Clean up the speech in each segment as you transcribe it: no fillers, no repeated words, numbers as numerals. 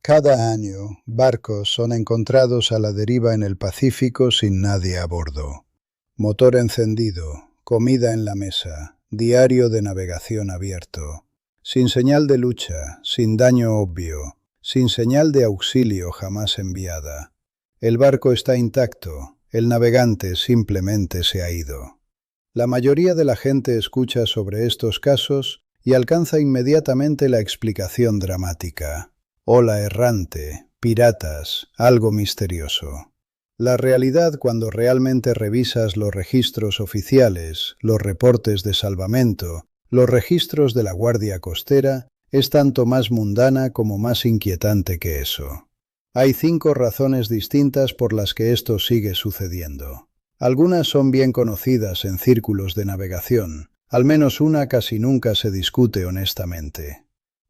Cada año, barcos son encontrados a la deriva en el Pacífico sin nadie a bordo. Motor encendido, comida en la mesa, diario de navegación abierto. Sin señal de lucha, sin daño obvio, sin señal de auxilio jamás enviada. El barco está intacto, el navegante simplemente se ha ido. La mayoría de la gente escucha sobre estos casos y alcanza inmediatamente la explicación dramática. Ola errante, piratas, algo misterioso. La realidad, cuando realmente revisas los registros oficiales, los reportes de salvamento, los registros de la Guardia Costera, es tanto más mundana como más inquietante que eso. Hay 5 razones distintas por las que esto sigue sucediendo. Algunas son bien conocidas en círculos de navegación, al menos una casi nunca se discute honestamente.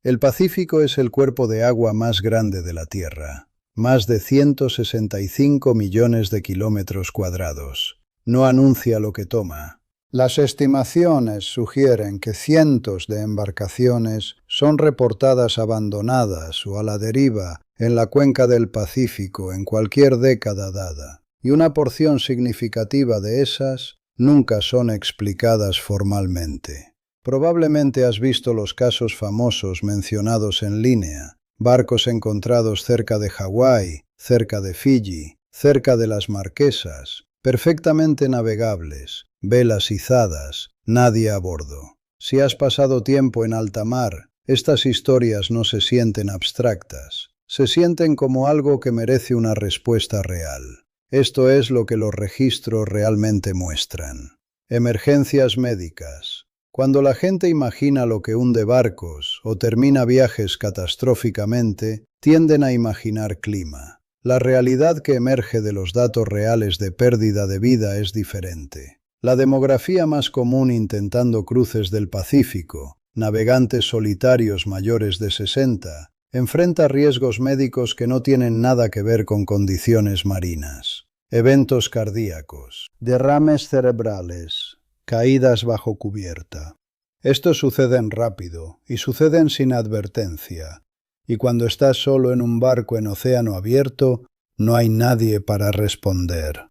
El Pacífico es el cuerpo de agua más grande de la Tierra, más de 165 millones de kilómetros cuadrados. No anuncia lo que toma. Las estimaciones sugieren que cientos de embarcaciones son reportadas abandonadas o a la deriva en la cuenca del Pacífico en cualquier década dada, y una porción significativa de esas nunca son explicadas formalmente. Probablemente has visto los casos famosos mencionados en línea, barcos encontrados cerca de Hawái, cerca de Fiji, cerca de las Marquesas, perfectamente navegables, velas izadas, nadie a bordo. Si has pasado tiempo en alta mar, estas historias no se sienten abstractas, se sienten como algo que merece una respuesta real. Esto es lo que los registros realmente muestran. Emergencias médicas. Cuando la gente imagina lo que hunde barcos o termina viajes catastróficamente, tienden a imaginar clima. La realidad que emerge de los datos reales de pérdida de vida es diferente. La demografía más común intentando cruces del Pacífico, navegantes solitarios mayores de 60, enfrenta riesgos médicos que no tienen nada que ver con condiciones marinas. Eventos cardíacos, derrames cerebrales, caídas bajo cubierta. Estos suceden rápido y suceden sin advertencia, y cuando estás solo en un barco en océano abierto, no hay nadie para responder.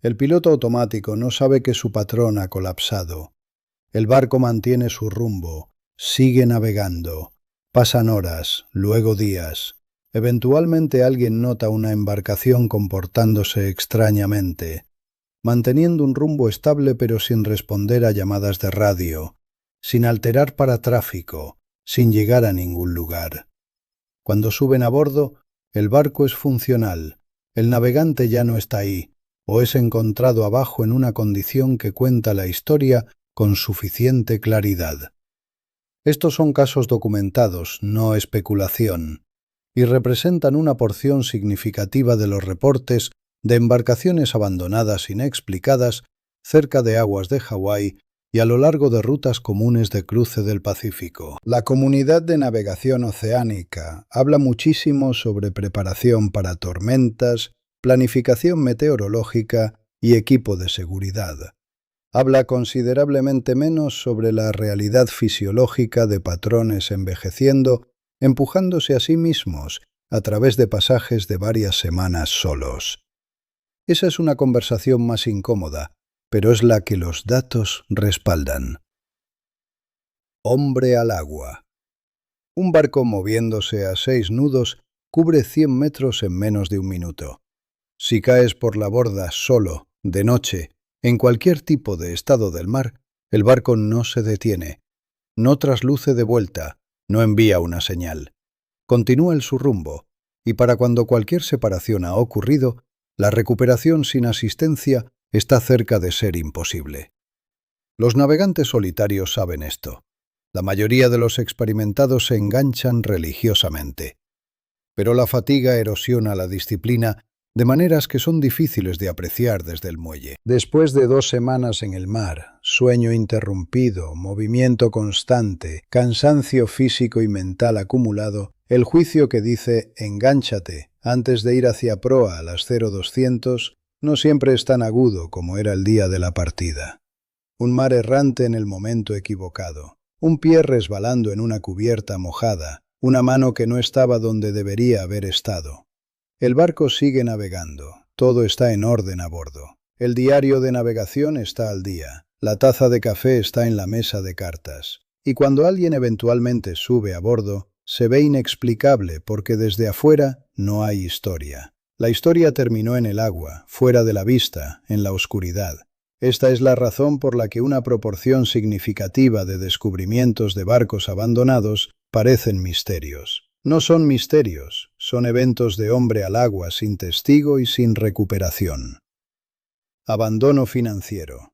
El piloto automático no sabe que su patrón ha colapsado. El barco mantiene su rumbo, sigue navegando. Pasan horas, luego días. Eventualmente alguien nota una embarcación comportándose extrañamente, manteniendo un rumbo estable pero sin responder a llamadas de radio, sin alterar para tráfico, sin llegar a ningún lugar. Cuando suben a bordo, el barco es funcional, el navegante ya no está ahí, o es encontrado abajo en una condición que cuenta la historia con suficiente claridad. Estos son casos documentados, no especulación, y representan una porción significativa de los reportes de embarcaciones abandonadas inexplicadas cerca de aguas de Hawái y a lo largo de rutas comunes de cruce del Pacífico. La comunidad de navegación oceánica habla muchísimo sobre preparación para tormentas, planificación meteorológica y equipo de seguridad. Habla considerablemente menos sobre la realidad fisiológica de patrones envejeciendo, empujándose a sí mismos a través de pasajes de varias semanas solos. Esa es una conversación más incómoda, pero es la que los datos respaldan. Hombre al agua. Un barco moviéndose a 6 nudos cubre 100 metros en menos de un minuto. Si caes por la borda solo, de noche, en cualquier tipo de estado del mar, el barco no se detiene, no trasluce de vuelta, no envía una señal. Continúa su rumbo, y para cuando cualquier separación ha ocurrido, la recuperación sin asistencia está cerca de ser imposible. Los navegantes solitarios saben esto. La mayoría de los experimentados se enganchan religiosamente. Pero la fatiga erosiona la disciplina de maneras que son difíciles de apreciar desde el muelle. Después de 2 semanas en el mar, sueño interrumpido, movimiento constante, cansancio físico y mental acumulado, el juicio que dice «engánchate» antes de ir hacia proa a las 0200 no siempre es tan agudo como era el día de la partida. Un mar errante en el momento equivocado, un pie resbalando en una cubierta mojada, una mano que no estaba donde debería haber estado. El barco sigue navegando, todo está en orden a bordo. El diario de navegación está al día, la taza de café está en la mesa de cartas. Y cuando alguien eventualmente sube a bordo, se ve inexplicable porque desde afuera no hay historia. La historia terminó en el agua, fuera de la vista, en la oscuridad. Esta es la razón por la que una proporción significativa de descubrimientos de barcos abandonados parecen misterios. No son misterios, son eventos de hombre al agua sin testigo y sin recuperación. Abandono financiero.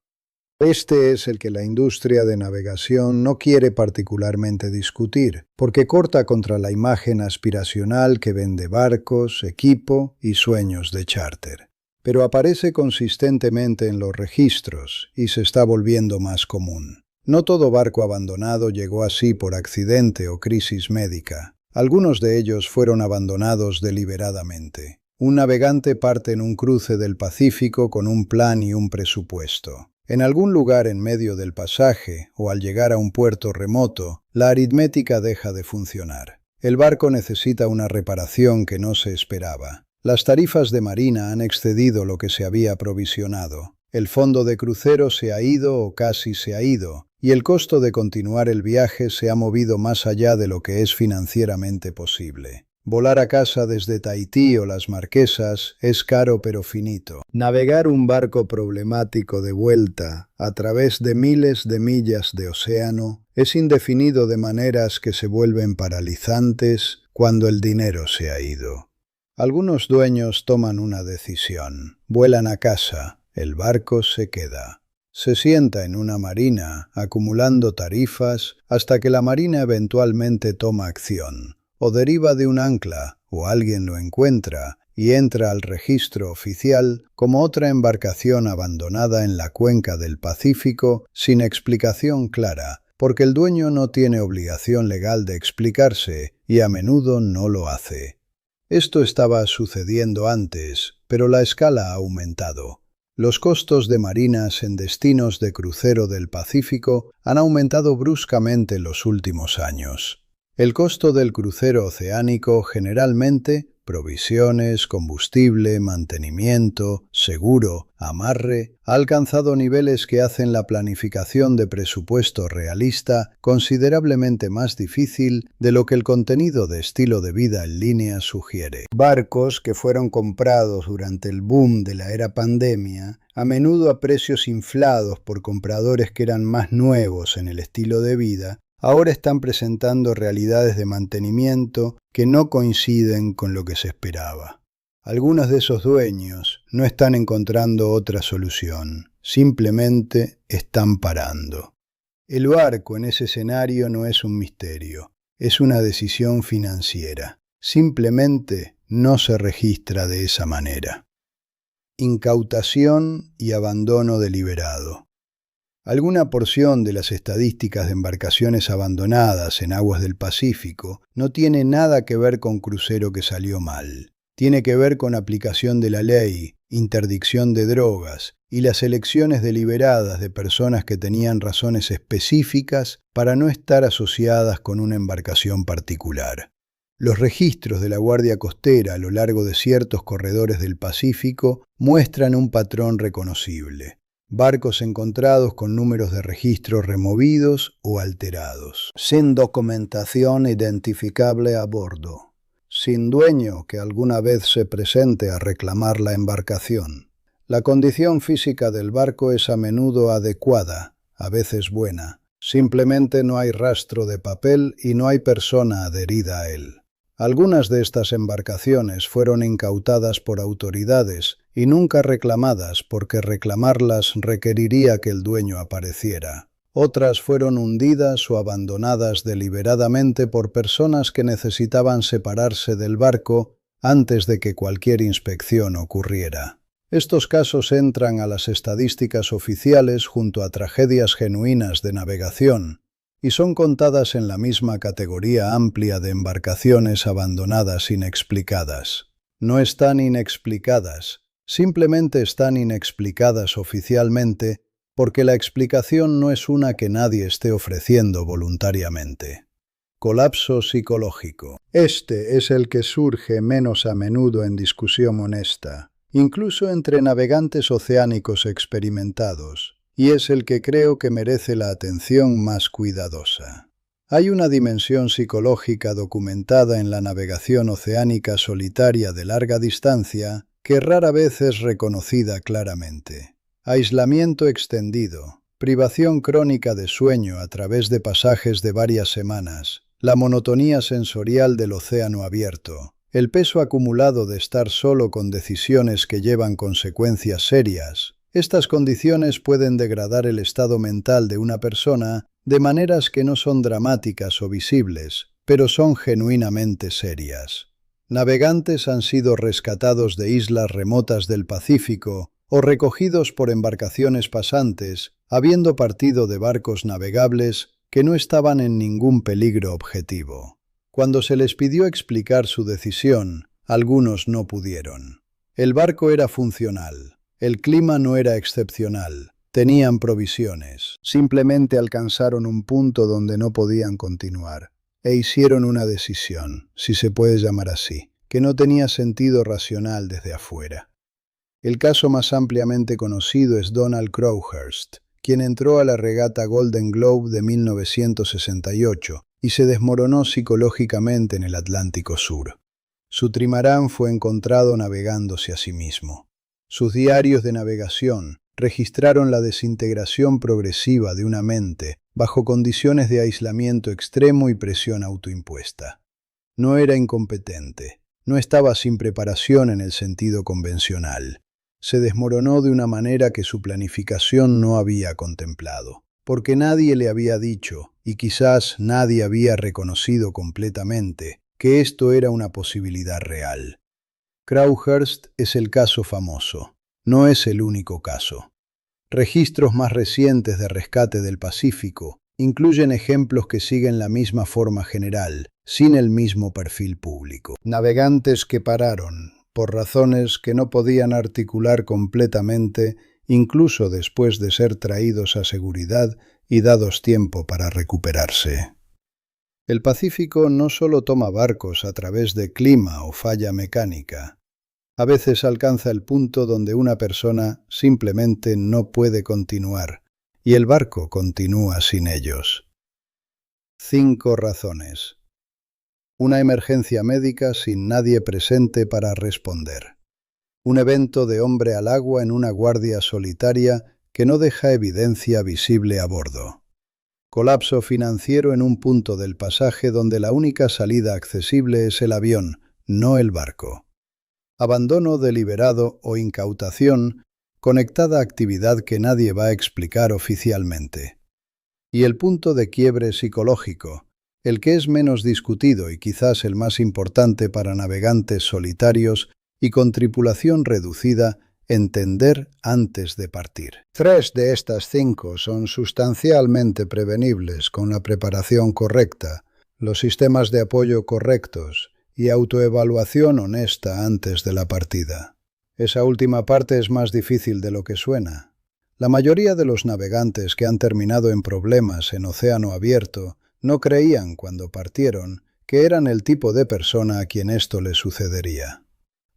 Este es el que la industria de navegación no quiere particularmente discutir, porque corta contra la imagen aspiracional que vende barcos, equipo y sueños de chárter. Pero aparece consistentemente en los registros y se está volviendo más común. No todo barco abandonado llegó así por accidente o crisis médica. Algunos de ellos fueron abandonados deliberadamente. Un navegante parte en un cruce del Pacífico con un plan y un presupuesto. En algún lugar en medio del pasaje o al llegar a un puerto remoto, la aritmética deja de funcionar. El barco necesita una reparación que no se esperaba. Las tarifas de marina han excedido lo que se había provisionado. El fondo de crucero se ha ido o casi se ha ido, y el costo de continuar el viaje se ha movido más allá de lo que es financieramente posible. Volar a casa desde Tahití o las Marquesas es caro pero finito. Navegar un barco problemático de vuelta a través de miles de millas de océano es indefinido de maneras que se vuelven paralizantes cuando el dinero se ha ido. Algunos dueños toman una decisión, vuelan a casa, el barco se queda. Se sienta en una marina, acumulando tarifas, hasta que la marina eventualmente toma acción. O deriva de un ancla, o alguien lo encuentra, y entra al registro oficial como otra embarcación abandonada en la cuenca del Pacífico sin explicación clara, porque el dueño no tiene obligación legal de explicarse y a menudo no lo hace. Esto estaba sucediendo antes, pero la escala ha aumentado. Los costos de marinas en destinos de crucero del Pacífico han aumentado bruscamente en los últimos años. El costo del crucero oceánico generalmente, provisiones, combustible, mantenimiento, seguro, amarre, ha alcanzado niveles que hacen la planificación de presupuesto realista considerablemente más difícil de lo que el contenido de estilo de vida en línea sugiere. Barcos que fueron comprados durante el boom de la era pandemia, a menudo a precios inflados por compradores que eran más nuevos en el estilo de vida, ahora están presentando realidades de mantenimiento que no coinciden con lo que se esperaba. Algunos de esos dueños no están encontrando otra solución, simplemente están parando. El barco en ese escenario no es un misterio, es una decisión financiera. Simplemente no se registra de esa manera. Incautación y abandono deliberado. Alguna porción de las estadísticas de embarcaciones abandonadas en aguas del Pacífico no tiene nada que ver con crucero que salió mal. Tiene que ver con aplicación de la ley, interdicción de drogas y las elecciones deliberadas de personas que tenían razones específicas para no estar asociadas con una embarcación particular. Los registros de la Guardia Costera a lo largo de ciertos corredores del Pacífico muestran un patrón reconocible. Barcos encontrados con números de registro removidos o alterados, sin documentación identificable a bordo, sin dueño que alguna vez se presente a reclamar la embarcación. La condición física del barco es a menudo adecuada, a veces buena. Simplemente no hay rastro de papel y no hay persona adherida a él. Algunas de estas embarcaciones fueron incautadas por autoridades y nunca reclamadas porque reclamarlas requeriría que el dueño apareciera. Otras fueron hundidas o abandonadas deliberadamente por personas que necesitaban separarse del barco antes de que cualquier inspección ocurriera. Estos casos entran a las estadísticas oficiales junto a tragedias genuinas de navegación, y son contadas en la misma categoría amplia de embarcaciones abandonadas inexplicadas. No están inexplicadas, simplemente están inexplicadas oficialmente porque la explicación no es una que nadie esté ofreciendo voluntariamente. Colapso psicológico. Este es el que surge menos a menudo en discusión honesta, incluso entre navegantes oceánicos experimentados, y es el que creo que merece la atención más cuidadosa. Hay una dimensión psicológica documentada en la navegación oceánica solitaria de larga distancia que rara vez es reconocida claramente. Aislamiento extendido, privación crónica de sueño a través de pasajes de varias semanas, la monotonía sensorial del océano abierto, el peso acumulado de estar solo con decisiones que llevan consecuencias serias. Estas condiciones pueden degradar el estado mental de una persona de maneras que no son dramáticas o visibles, pero son genuinamente serias. Navegantes han sido rescatados de islas remotas del Pacífico o recogidos por embarcaciones pasantes, habiendo partido de barcos navegables que no estaban en ningún peligro objetivo. Cuando se les pidió explicar su decisión, algunos no pudieron. El barco era funcional, el clima no era excepcional, tenían provisiones. Simplemente alcanzaron un punto donde no podían continuar, e hicieron una decisión, si se puede llamar así, que no tenía sentido racional desde afuera. El caso más ampliamente conocido es Donald Crowhurst, quien entró a la regata Golden Globe de 1968 y se desmoronó psicológicamente en el Atlántico Sur. Su trimarán fue encontrado navegándose a sí mismo. Sus diarios de navegación registraron la desintegración progresiva de una mente bajo condiciones de aislamiento extremo y presión autoimpuesta. No era incompetente, no estaba sin preparación en el sentido convencional. Se desmoronó de una manera que su planificación no había contemplado, porque nadie le había dicho, y quizás nadie había reconocido completamente, que esto era una posibilidad real. Crowhurst es el caso famoso, no es el único caso. Registros más recientes de rescate del Pacífico incluyen ejemplos que siguen la misma forma general, sin el mismo perfil público. Navegantes que pararon, por razones que no podían articular completamente, incluso después de ser traídos a seguridad y dados tiempo para recuperarse. El Pacífico no solo toma barcos a través de clima o falla mecánica. A veces alcanza el punto donde una persona simplemente no puede continuar, y el barco continúa sin ellos. 5 razones. Una emergencia médica sin nadie presente para responder. Un evento de hombre al agua en una guardia solitaria que no deja evidencia visible a bordo. Colapso financiero en un punto del pasaje donde la única salida accesible es el avión, no el barco. Abandono deliberado o incautación conectada a actividad que nadie va a explicar oficialmente. Y el punto de quiebre psicológico, el que es menos discutido y quizás el más importante para navegantes solitarios y con tripulación reducida, entender antes de partir. 3 de estas 5 son sustancialmente prevenibles con la preparación correcta, los sistemas de apoyo correctos y autoevaluación honesta antes de la partida. Esa última parte es más difícil de lo que suena. La mayoría de los navegantes que han terminado en problemas en océano abierto no creían cuando partieron que eran el tipo de persona a quien esto le sucedería.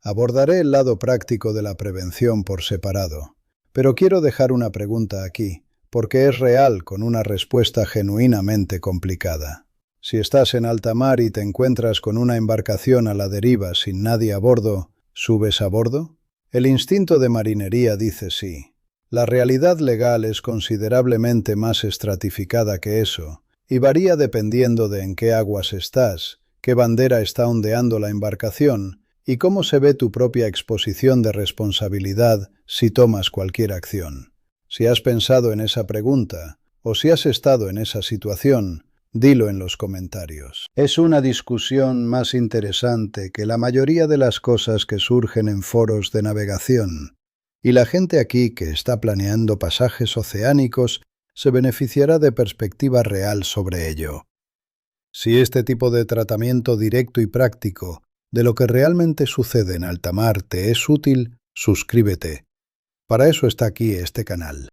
Abordaré el lado práctico de la prevención por separado, pero quiero dejar una pregunta aquí, porque es real con una respuesta genuinamente complicada. Si estás en alta mar y te encuentras con una embarcación a la deriva sin nadie a bordo, ¿subes a bordo? El instinto de marinería dice sí. La realidad legal es considerablemente más estratificada que eso, y varía dependiendo de en qué aguas estás, qué bandera está ondeando la embarcación, y cómo se ve tu propia exposición de responsabilidad si tomas cualquier acción. Si has pensado en esa pregunta, o si has estado en esa situación, dilo en los comentarios. Es una discusión más interesante que la mayoría de las cosas que surgen en foros de navegación, y la gente aquí que está planeando pasajes oceánicos se beneficiará de perspectiva real sobre ello. Si este tipo de tratamiento directo y práctico de lo que realmente sucede en alta mar te es útil, suscríbete. Para eso está aquí este canal.